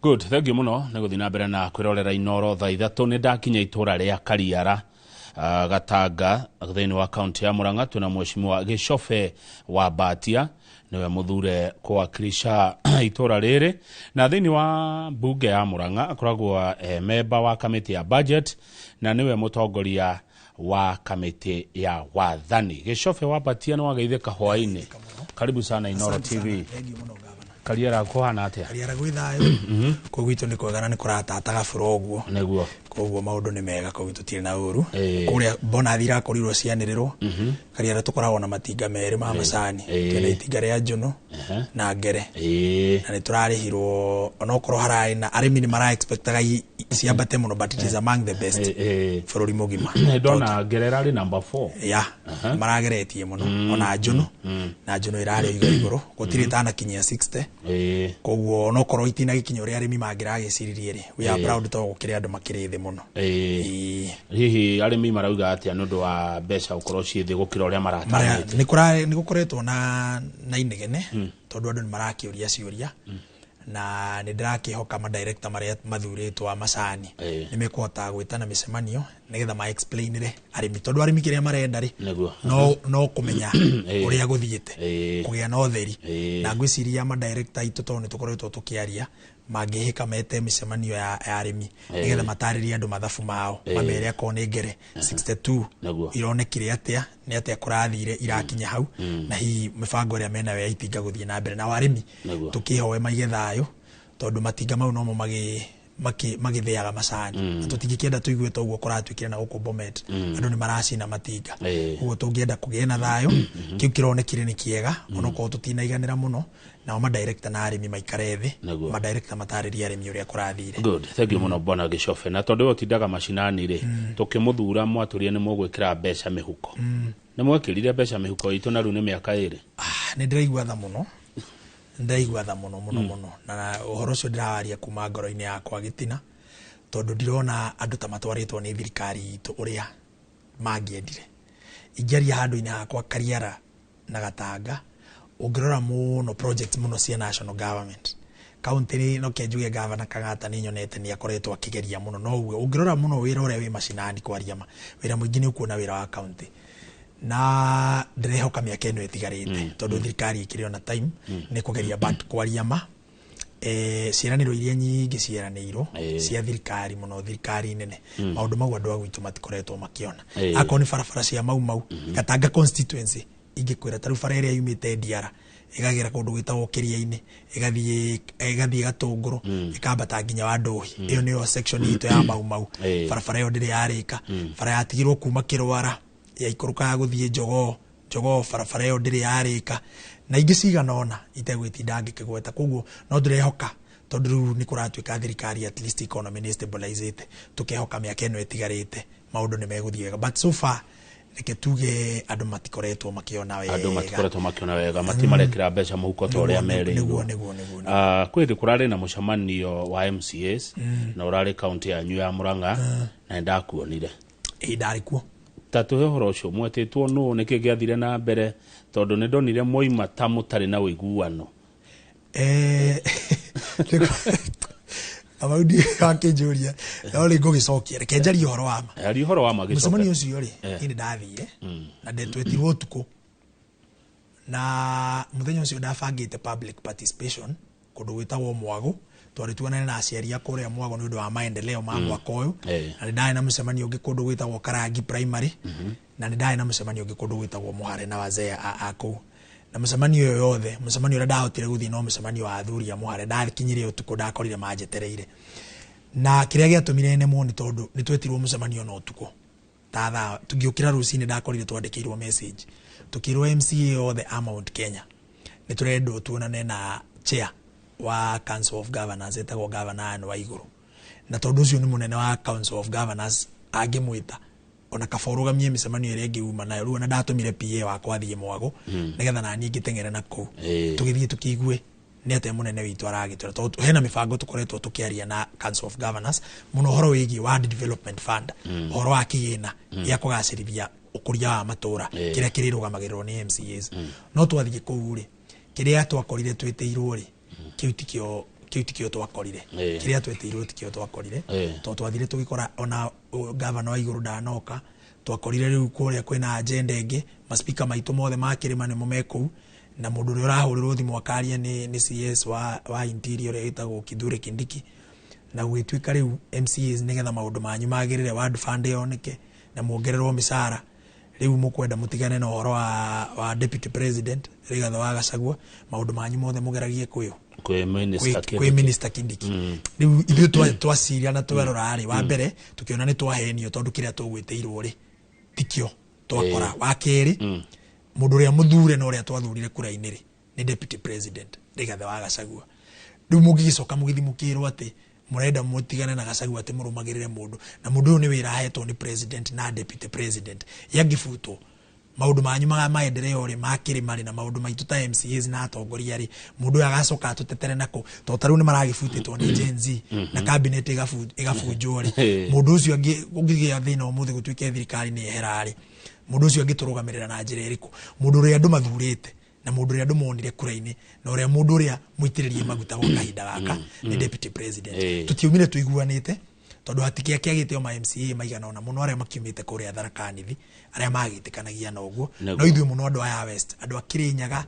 Good, thank you muno. Neguthi na mbere na kwirorera inoro thaa ithatu ni ndakinya itura ria Kariara Gatanga thini wa kaunti ya Murang'a. Tuna mheshimiwa Gicobe wa Batia niwe muthure kuwakilisha itura riri, na thini wa bunge ya Murang'a akoragwo member wa kamiti ya budget na niwe mutongoria wa kamiti ya wathani. Gicobe wa Batia no ageithika hwaini. Karibu sana Inoro TV. Kariara kuhana atia? Kariara gwithayo kogwito ni kwegana ni kuratataga furoguo neguo koguo maundu ni mega kogwito tiri na uru kuria bona thira korirwo cianirirwo Kariara tukoragwo na matinga meri ma macani kena itinga ria njuno na ngere na ni turarihirwo onokorwo harai na arimi ni mara expectaga ciambate muno, but it is among the best bururi mugima. Ndona ngere rari number 4 ya marageretie muno ona njuno na njuno irari iguru gutiri tana kinyia 60 koguo no korwo itina gikinyo ria arimi mangira giciririe ri we are proud to gukire andu makirithi muno. Hihi arimi marauga atia nundu wa mbeca ukorwo ciithi gukira uria maratanyite? Ni gukoretwo na inegene tondu andu ni marakiuria ciuria na ni ndirakihoka ma director maria mathuritwo a macani ni mekota gwitana micemanio nigetha ma explainire arimi tondu arimi kiria marenda ri no kumenya uria guthiite kugia na utheri na ngwiciria ma director itu tondu tukoretwo tukiaria mangihika mete micemanio ya arimi nigetha matariria andu mathafu mao mamere akone ngere 62 ironekire atia ni atia kurathire irakinya hau na hi mibango ria mena we itinga guthie na mbere na arimi tukihoe maigethayo tondu matinga mau no magithiaga macani tutingikienda tuigweta uguo kuratwikira na guko Bomet andu ni maracina matinga uguo tungienda kugena thayo kiu kironekire ni kiega onoko tutinaiganira muno na ma director na arimi maikarethi ma director matariria arimi uria kurathire. Good, thank you muno bona Gicobe. Na tondu utindaga macinani ri tukimuthura mwaturia ni mugwikira mbeca mihuko ni mwekirire mbeca mihuko itu na ru ni miaka iri? Ni ndiraigwa tha muno muno na uhoro ucio ndirawaria kuma ngoro-ini yakwa gitina tondu ndirona andu ta matwaritwo ni thirikari itu uria mangiendire. Ingeria handu-ini hakwa Kariara na Gatanga ungirora muno project muno cia national government county no kenjuge governor Kang'ata ni nyonete ni akoretwo akigeria muno no uguo ungirora muno wira uria wi macinani kwaria wira mwingi ni ukuona wira wa county na ndirehoka miaka ino itigarite tondu thirikari ikire na time ni kugeria but kwaria ciraniro iria nyingi ciraniro cia thirikari muno thirikari nene maundu mau andu agwitu matikoretwo makiona akoni barabara cia mau Gatanga constituency ingikwira taru bara iria yumite Diara igagira kundu gwitagwo Kiria-ini igathie Gatunguru ikambata nginya wa Nduhi iyo niyo section ito ya mau barabara iyo ndiri yarika bara yatigirwo kuma Kirwara ya ikuruka guthie Jogoo barabara iyo ndiri yarika na ingi ciganona itegwitinda ngikigweta koguo no ndirehoka tondu ni kuratwika thirikari at least economy ni stabilizate tukehoka miaka ino etigarite maundu ni meguthiega but so far reke tuge andu matikoretwo makiona wega matimarekira mbeca muhuko to uria merirwo. Kwiri kurari na mucemanio wa MCAs na urari county ya New ya Murang'a na ndakuonire ndari kuo tatu horo ucio mwetitwo no niki giathire na mbere tondu ni ndonire moima ta mutari na wiguano abaudi akejuria no ri ngugicokia reke njari horo wa ma Gicobe mucemanio ucio ri ni ndathire na ndetwetirwo tuko na muthenya ucio ndabangite public participation kundu gwitagwo Mwago twarituana na aciari akuria Mwago ni undu wa maendeleo ma mwaka uyu na ndai na mucemanio ungi kundu gwitagwo Karangi primary na ndai na mucemanio ungi kundu gwitagwo Muhare na wazee aku na mucemanio yothe mucemanio ura ndahotire guthii no mucemanio wa athuri a Muhare ndakinyire utuko ndakorire majetereire na kiria giatumire nemo ni tondu ni twetirwo mucemanio no tuko tatha tugiukira rucini ndakorire twandikirwo message tukirwo MCA yothe a Mount Kenya ni turendo tuonane na chair wa Council of Governors etagwo Governor wa iguru na tondu ucio ni munene wa Council of Governors angimwita ona kaborugamie micemanio ire ngiuma na ruo na ndatumire PA wakwa thie Mwago nigetha na ni ngitengere na ku tugithie tukiigue ni ate munene witu aragitira tondu hena mibango tukoretwo tukiaria na Council of Governors muno horo wigi Ward Development Fund horo wa kigina ya kugacirithia ukuria wa matura kiria kirirugamagirirwo ni MCAs no twathie kuu ri kiria twakorire twitiirwo ri kiu tikio kiu tikio twakorire kiria twetirwo tikio twakorire to twathire tugikora ona governor wa iguru ndanoka twakorire riu kuria kwina agenda ingi maspika maitu mothe makirima ni mumeku na mundu uri urahurirwo thimu akaria ni CS wa interior etagwo Kithure Kindiki na gwituika riu MCAs nigetha maundu manyu magirire ward fund yoneke na muongererwo misara riu mukwenda mutigane na horo wa deputy president Rigathi wa Gachagua maundu manyu mothe mugeragie kwi minister Kindiki riu ithu twasiria na twerora ari wa mbere tukiona ni twahenio tondu kiria tugwiteirwo ri tikio twakora wa keri mundu ria muthure na uria twathurire kura-ini ri ni deputy president Rigathi wa Gachagua riu mugigicoka mugithimukirwo ati murenda mutigane na Gachagua ati murumagirire mundu na mundu ni wira ahetwo ni president na deputy president yagifuto maundu manyu maendeleo ri makiri mari na maundu maitu ta MCAs na atongoria ri mundu agacoka atutetere nako to taru ni maragifutitwo ni Gen Z na cabinet igafujwo ri mundu ucio angigia thina umuthi gutwike thirikari ni eherari mundu ucio angiturugamirira na njira iriku mundu ri andu mathurite na mundu ri andu monire kura-ini na uria mundu ria muitiririe maguta go kahinda gaka ni deputy president tutiumire tuiguanite tondu hatikia kiagite o ma MCA maigana ona muno aria makiumite kuria Tharaka-Nithi aria magitikanagia na uguo no ithuĩ muno andu aya West andu Kirinyaga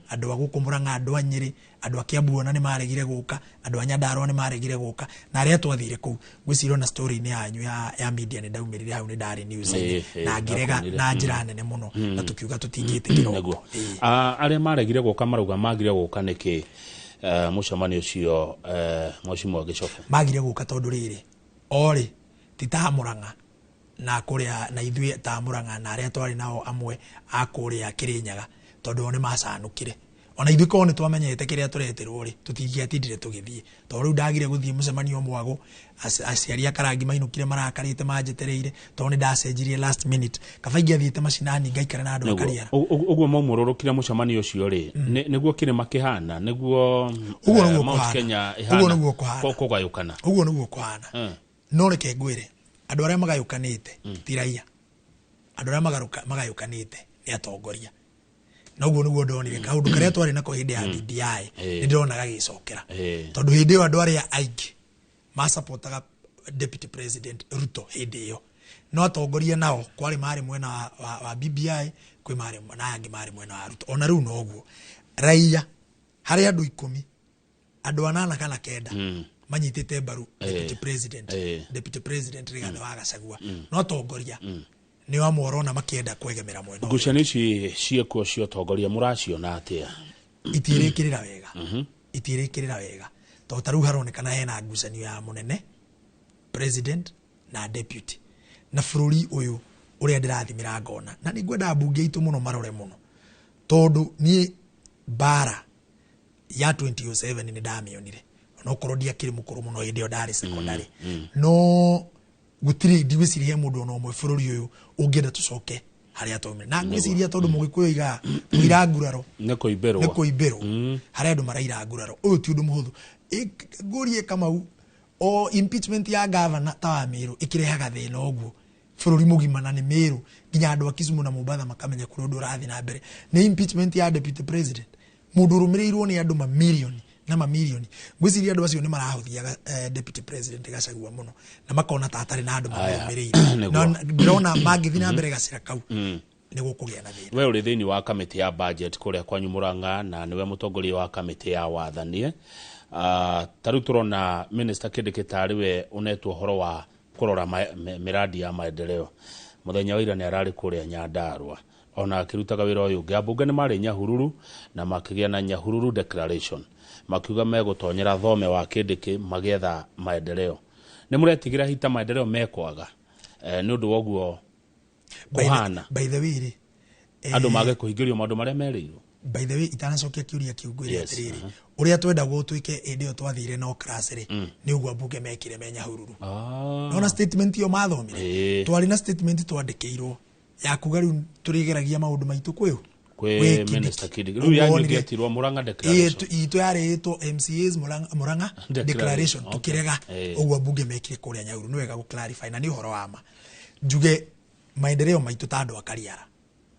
andu agukumuranga andu Nyeri andu Kiambu ona ni maregire guka andu Nyandarua ni maregire guka na aria twathire ku gwicirwo na story ni yanyu ya media ni ndaumirire hau ni ndari news na ngirega na njira nene muno na tukiuga tutingite kiroko aria maregire guka maruga magire guka niki mucemani ucio Mheshimiwa Gichofe magire guka tondu riri ori titahamuranga na kuria na ithuĩ tamuranga na aria twari nao amwe akuria Kirinyaga tondu ni macanukire ona ithuĩ ko ni twamenyete kiria tureterwo ri tutingiatindire tugithie to riu ndagire guthie mucemanio mwago aciari akarangi mainukire marakarite manjetereire to ni ndacenjirie last minute kabaingi athiete macinani ngaikara na andu akariara uguo maumururukire mucemanio ucio ri niguo kirima kihana niguo Mount Kenya ihana uguo niguo kuhana kugayukana uguo niguo kuhana no reke ngwire andu aria magayukanite ti raia andu aria magayukanite ni atongoria na uguo niguo ndonire kaundu karia twari nako hindi ya BBI ni ndona gagicokera tondu hindi yo andu aria aingi ma supportaga deputy president Ruto hindi yo no atongoria nao kwari mari mwena wa BBI kwi mari na angi mari mwena wa Ruto ona riu no uguo raia hari andu 10 andu 8 kana 9 manyitite mbaru deputy president Rigathi wa Gachagua no atongoria ni wa morona makienda kwegemera mwena ngucanio ici cieko cio tongoria muraciona atia itirikirira wega itirikirira wega to taru haronekana hena ngucanio ya munene president na deputy na bururi uyu uria ndirathimira ngona na ningwenda bunge itu muno marore muno tondu ni bara ya 2007 ni ndamionire no korodia kiri mukuru muno hindi yo ndari secondary no gutiri ndiwicirie mundu no mwe bururi uyu ungienda tucoke haria tomire na ngwiciria tondu mugikuyo iga mwira nguraro neko ibero haria andu maraira nguraro uyu ti undu muhuthu ngurie kama o impeachment ya governor ta Meru ikirehaga thina uguo bururi mugima na ni Meru nginya andu a Kisumu na Mombasa makamenya kuri undu urathi na mbere ni impeachment ya deputy president mundu rumirirwo ni andu mamilioni na mamilioni ngwiciria andu acio ni marahuthiaga deputy president Gachagua muno na makona ta atari na andu mamirire no ndona magithii na mbere gacira kau ni gukugia na thina we uri thiini wa kamiti ya budget kuria kwanyu Murang'a na niwe mutongoria wa kamiti ya wathanie taru turona minister Kindiki tariwe unetwo horo wa kurora miradi ya maendeleo muthenya wa ira ni arari kuria Nyandarua ona akirutaga wira uyu ngabunge ni mari Nyahururu na makigia na Nyahururu declaration makiuga megutonyera thome wa Kindiki magietha maendeleo ni muretigira hita maendeleo mekwaga ni undu woguo kuhana by the way andu mage kuhingirio maundu maria merirwo by the way itanacokia kiuria kiungwire atiriri uria twenda gutwike indio twathire no class ri ni uguo bunge mekire menya hururu no statement yo mathomire twari na statement twandikiirwo ya kuga riu turigeragia maundu maitu kwiu kwe minister Kindiki riu yanyu ngetirwo Murang'a declaration itu yaretwo MCAs Murang'a declaration tukirega uguo bunge mekire kuria Nyahururu ni wega gu clarify na ni uhoro wa ma njuge maendeleo maitu ta andu akariara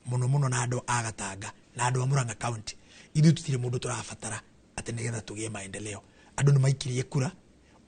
muno na andu agatanga na andu a Murang'a county ithu tutire mundu turabatara ati nigetha tugie maendeleo andu ni maikirie kura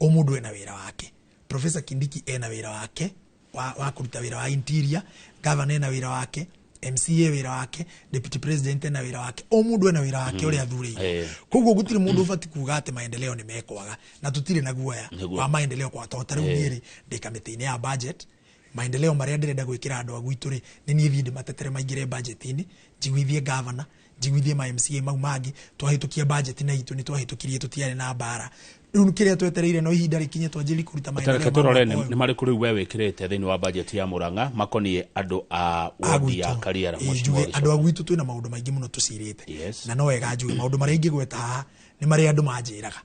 o mundu ena wira wake. Professor Kindiki ena wira wake wa kuruta wira wa interior, governor ena wira wake, MCA wira wake, deputy president ena wira wake, o mundu ena wira wake uri athuriire. Koguo gutire mundu ubati kuga ati maendeleo ni mekwaga na tutire na guoya wa maendeleo kwa totari ngiri de kamiti-ini ya budget. Maendeleo maria ndirenda gwikira andu agwitu ri ni nie thii ndimatetere maingire budget-ini, njiguithie governor, njiguithie ma MCA mau mangi, twahitukia budget na itu ni twahitukirie tutiare na bara. Riu kiria twetereire no ihinda rikinye twanjiri kuruta maendeleo. Torore ni mari kuri we wikirite thini wa budget ya Murang'a makonie andu a wodi ya Kariara Mheshimiwa. Andu agwitu twina maundu maingi muno tucirite na no wega njuge maundu maria ingi gweta haha ni maria andu manjiraga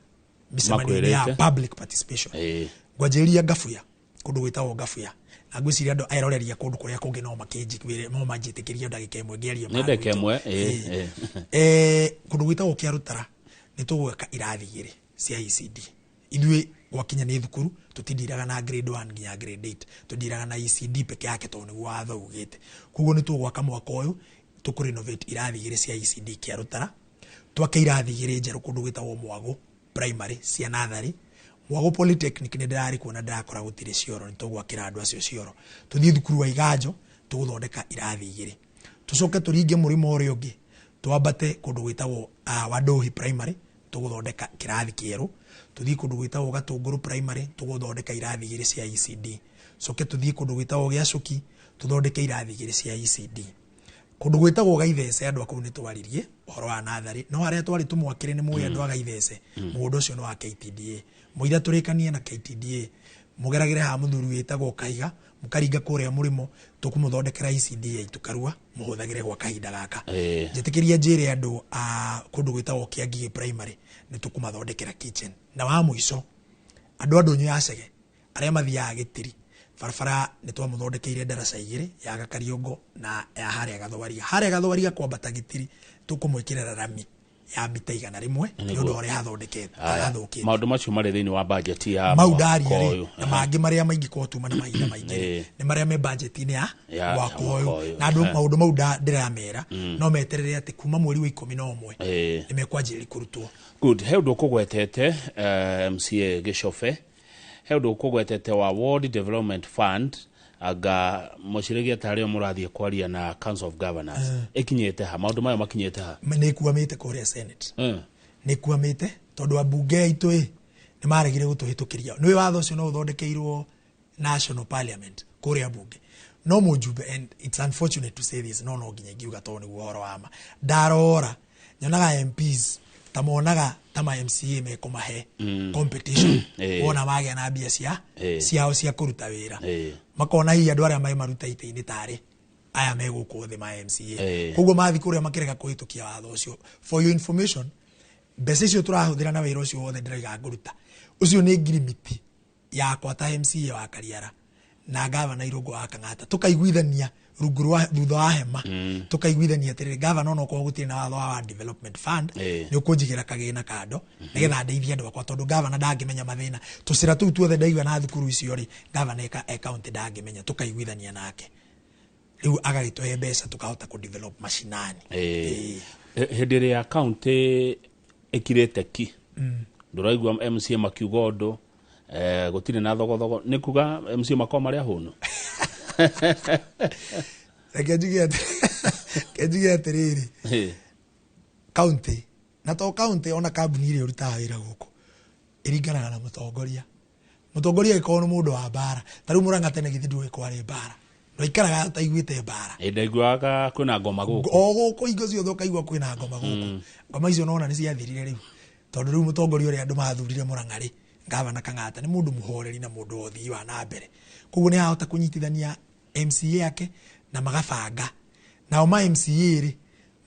micemania ya public participation. Ngwanjiria Ngabuya, kundu gwitagwo Ngabuya, na ngwiciria andu airoreria kundu kuria kungi no makinjigwire no manjitikiria ndagika imwe ngeria ma ndagika imwe kundu gwitagwo Kiarutara ni tugweka irathi igiri cia ECD. Ithui gwakinya ni thukuru tutindiraga na grade 1 nginya grade 8, tudiraga na ECD peke yake to ni watho ugite. Kuguo ni tugwaka mwaka uyu tuku renovate irathi igiri cia ECD Kiarutara, twake irathi igiri njeru kundu gwitagwo Mwago primary cia nathari. Mwago Polytechnic ni ndirari kuona ndakora gutire cioro ni tugwakira andu acio cioro. Tuthii thukuru wa Iganjo tuguthondeka irathi igiri, tucoke turinge murimo uri ungi twambate kundu gwitagwo Wadohi primary tuguthondeka kirathi kieru, tuthii kundu gwitagwo Gatunguru primary tuguthondeka irathi igiri cia ECD, coke tuthii kundu gwitagwo Giacuki tuthondeke irathi igiri cia ECD. Kundu gwitagwo Gaithece andu akuu ni twaririe uhoro wa nathari, no aria twari tumwakire ni muya andu Gaithece mundu ucio no wa KTDA. Muira turikanie na KTDA mugeragire ha muthuru witagwo Kaiga, mukaringa kuria murimo tukumuthondekera ECD ya itukarua muhuthagire gwa kahinda gaka. Njitikiria njire andu kundu gwitagwo Kiangige primary ni tukumathondekera kitchen. Na wa muico andu nyu yacege aria mathiaga Gitiri barabara ni twamuthondekeire ndaraca igiri ya Gakariongo na ya haria Gathwaria kwambata Gitiri tukumwikirira rami ya mita 100 ni undu uri hathondekete agathukite. Maundu macio mari thini wa budget ya maudari na mangi maria maingi kotuma na mahinda maingi ni maria me budget-ini ya mwaka uyu, na andu maundu mau ndiramera no meterere ati kuma mweri wa 11 ni mekwanjiri kurutwo. Good. He undu kugwetete MCA Gicofe, he undu kugwetete wa World Development Fund aga mucirigia tario murathie kwaria na Council of Governors ikinyete ha maundu mayo makinyete ha ni kuamite kuria Senate ni kuamite tondu abunge aitu ni maregire gutuhitukiria ni watho ucio no uthondekeirwo National Parliament kuria bunge no mujumbe, and it's unfortunate to say this, no nginya ngiuga to ni guhoro wama ndarora nyonaga MPs tamonaga tama MCA mekomahe competition wona magia na bia ciao cia kuruta wira makona hi andu aria mai maruta ite-ini tari aya meguku thi ma MCA koguo mathi kuria makirega kuhitukia watho ucio. For your information, mbeca icio turahuthira na wira ucio wothe ndiraiga nguruta ucio ni ngirimiti ya kwata MCA wa Kariara na governor Irungu wa Kang'ata tukaiguithania rungu rwa thutha wa hema tukaiguithania atiri governor no ko gutire na watho wa development fund ni ukunjigira kagina kando nigetha ndeithia andu akwa tondu governor ndangimenya mathina tucira tu tuothe ndaigua na thukuru icio ri governor account ndangimenya tukaiguithania nake riu agagitwe mbeca tukahota ku develop mashinani hindi ya account ikirete ki nduraigua MCA makiuga undu gutire na thogothogo ni kuga MCA makoma maria hunu kejigia tereri county na to county ona kambuni iri urutaga wira guku iringanaga na mutongoria ikono mundu wa bara tari Murang'a tene githindu kwari bara no ikaraga taiguite bara ndaiguaga kwina ngoma guku guku ingo cio thukaigua kwina ngoma guku ngoma icio nona ni ciathirire riu tondu riu mutongoria uri andu mathurire Murang'a ri Gavana Kang'ata ni mundu muhoreri na mundu othii wa na mbere kuguo ni ahota kunyitithania MCA yake na magabanga nao ma MCA ri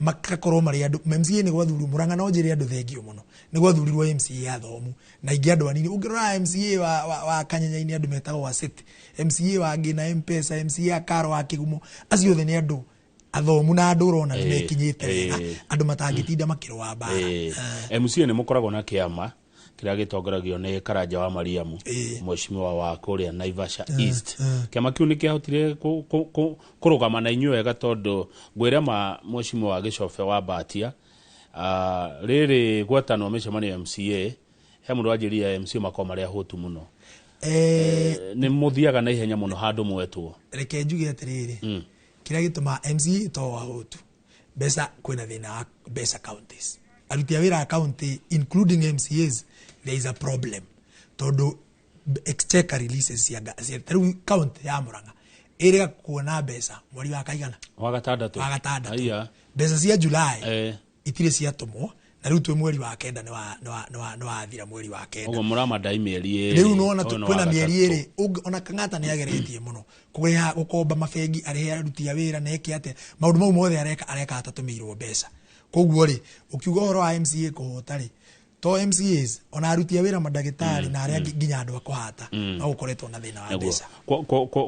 makakorwo mari andu MCA ni gwathuru Murang'a no njiri andu thengio muno ni gwathurirwo MCA athomu na ingi andu anini ungirora MCA wa Kanyanya-ini andu metagwo wa City, MCA wa Ngina Mpesa, MCA Karo wa Kigumo, acio the ni andu athomu na andu urona ni mekinyite wega andu matangitinda makirwa bara. MCA ni mukoragwo na kiama kiria gitongoragio ni Karanja wa Mariamu Mheshimiwa wa kuria Naivasha East. Kiama kiu ni kiahotire kurugama na inyuĩ wega tondu ngwira ma Mheshimiwa Gicofe wa Batia riri gwatanwo micemania MCA he mundu ajiria MC makoma ria hotu muno ni muthiaga na ihenya muno handu mwetwo reke njuge atiriri kira gituma MC to wa hotu besa kwina thina besa counties arutia wira county including MCAs there is a problem todo exchequer releases ya county ya Murang'a ere kuona besa mweri wa kaigana wa gatandatu aya besa cia July itire cia tomo na riu twe mweri wa kenda ni wa thira mweri wa kenda ugo murama dai mieri eri riu no ona kwina mieri eri ona Kang'ata ni ageretie muno kureha gukomba mafegi arehe arutia wira na eke ate maundu mau mothe areka atatumirwo besa koguo ri ukiuga horo wa MCA kuhota ri to MCAs ona arutia wira madagitari na aria nginya andu akuhata no ukoretwo na thina wa besa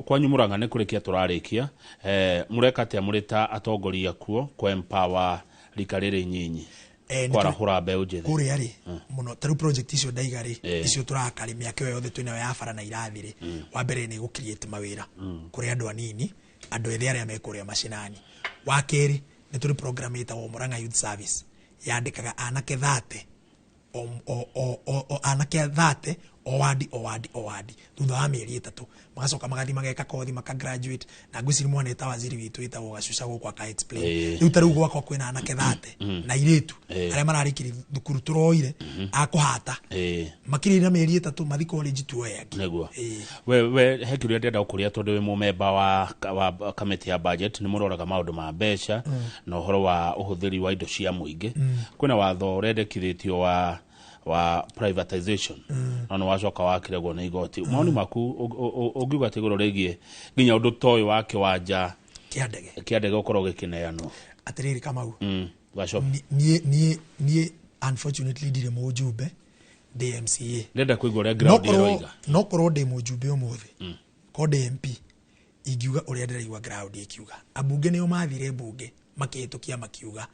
kwa Murang'a ni kurikia turarikia mureka ate amurita atongoria kuo kwa empower rikarere nyinyi kwara hura mbeu njithe kuri ari muno taru project icio ndaiga ri icio turakari miaka yothe twina ya bara na irathire wa mbere ni gu create mawira kuri andu anini andu ethia aria mekuria mashinani wa keri ni turi program itagwo Murang'a Youth Service yandikaga anake 30 anake 30 owadi thutha wa mieri 3 magacoka magathi mageka kothi maka graduate na ngwiciri mwana eta waziri witu etagwo Gacuca guku aka explain riu taru gwakwa kwina anake 30 na iretu aria mararikiri thukuru turoire akuhata makiri na mieri 3 mathi college tuoya neguo we hekiru ndenda ukuria tondu we mumemba wa committee ya budget ni muroraga maundu ma mbeca na uhoro wa uhuthiri wa indo cia muingi kwina watho urendekithitio wa privatization no wacoka wakiregwo na igoti maoni maku ugiuga atigoro regie nginya undu toy wa kiwanja kiandege ukorwo gikineano atiriri Kamau wacoka nie unfortunately dire mujumbe DMCA ndenda kuigwa ria ground iroiga no korwo de mujumbe umuthi ko DMP igiuga uria ndiraigwa ground ikiuga abunge nio mathire bunge makihitukia makiuga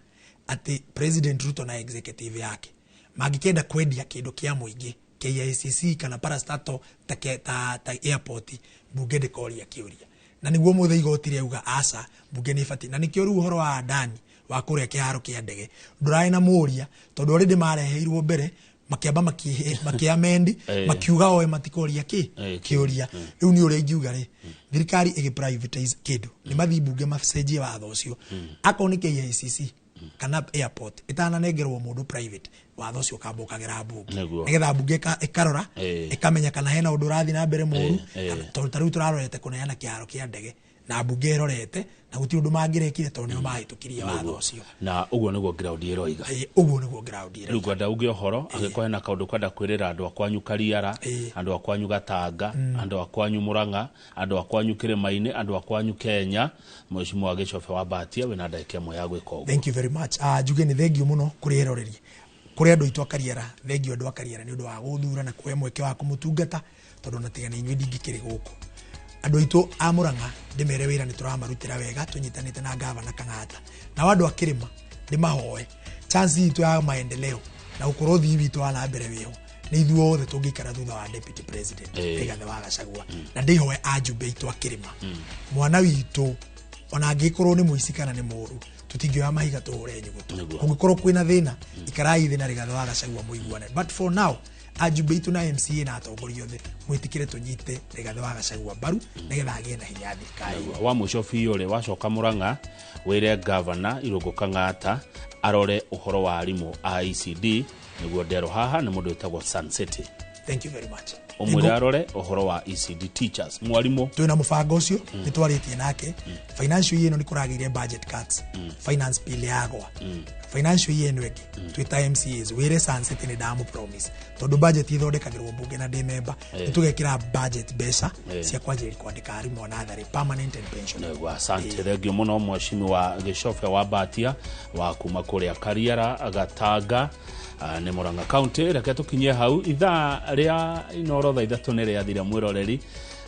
ati President Ruto na executive yake magikenda kwendia kindu kia muingi KICC kana parastato ta airport bunge de koria kiuria na niguo muthe igoti riuga asa bunge ni fati na nikio ru horo wa ndani wa kuria kiharo kia ndege ndurai na muria tondu already mareheirwo mbere makiamba makiamendi makiuga oe matikoria kiuria riu ni uria ingiuga ri thirikari igi privatize kindu ni mathi bunge macenjie watho ucio akoni KICC kana airport itana negerwo mundu private watho cio kambukagira bunge nigetha bunge ikarora ikamenya kana hena undu rathi na mbere muru tondu taru turarorete kuneana kiaro kia ndege na bunge irorete na guti undu mangirekire tondu nio mahitukirie watho ucio na uguo niguo ground iroiga uguo niguo ground iroiga rugo nda uge horo agikohe na kaundu kwenda kwirira andu akwanyu Kariara andu akwanyu Gatanga andu akwanyu Murang'a andu akwanyu Kirimaini andu akwanyu Kenya Mheshimiwa Gichofe wa Batia we na ndake mo ya gwika uguo. Thank you very much juge ni thank you muno kuri eroreri kuri andu itu Kariara thank you andu Kariara ni undu wa guthura na kuhe mweke wa kumutungata tondu natigana inywe ndingikiri guku andu itu a Murang'a ndimere wira ni turamarutira wega tunyitanite na gavana Kang'ata na wandu akirima ndi mahoe chance itu ya maendeleo na ukorothi witu ala mbere wiyo ni ithuothe tungikara thutha wa deputy president Rigathi wa Gachagua na ndihoe ajumbe itu akirima mwana witu ona angikorwo ni muici kana ni muru tutingioya mahiga tuhure nyugutu kungikorwo kwina thina ikarai thina Rigathi wa Gachagua muiguane but for now ajumbe itu na MCA na atongoria othe mwitikire tunyite Rigathi wa Gachagua baru nigetha agie na hinya thirikari wa mucofi uri wacoka Murang'a wire governor Irungu Kang'ata arore uhoro wa arimu ICD niguo ndero haha ni mundu etagwo Sun City. Thank you very much. Umwire arore uhoro wa ECD teachers mwarimu twina mubango ucio ni twaritie nake financial year no ni kuragire budget cuts finance bill yagwa financial year no eki twita MCAs wire Sun City ni damu promise tondu budget ithondekagirwo bunge na demember nitugekira budget besa cia kwanjiri kwandika arimu na athari permanent and pension. Asante thengio muno Mheshimiwa Gichofe wa Batia wa kuma kuria Kariara Gatanga ni Murang'a County reke tukinye hau ithaa ria inoro tha ithatu ni ria thira mwiroreri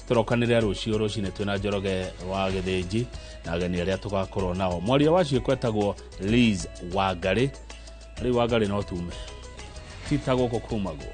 turokanire rucio rucine twina Njoroge wa Githinji na ageni aria tugakorwo nao mwaria wacio kwetagwo Liz Wangari no tume titago ko kumago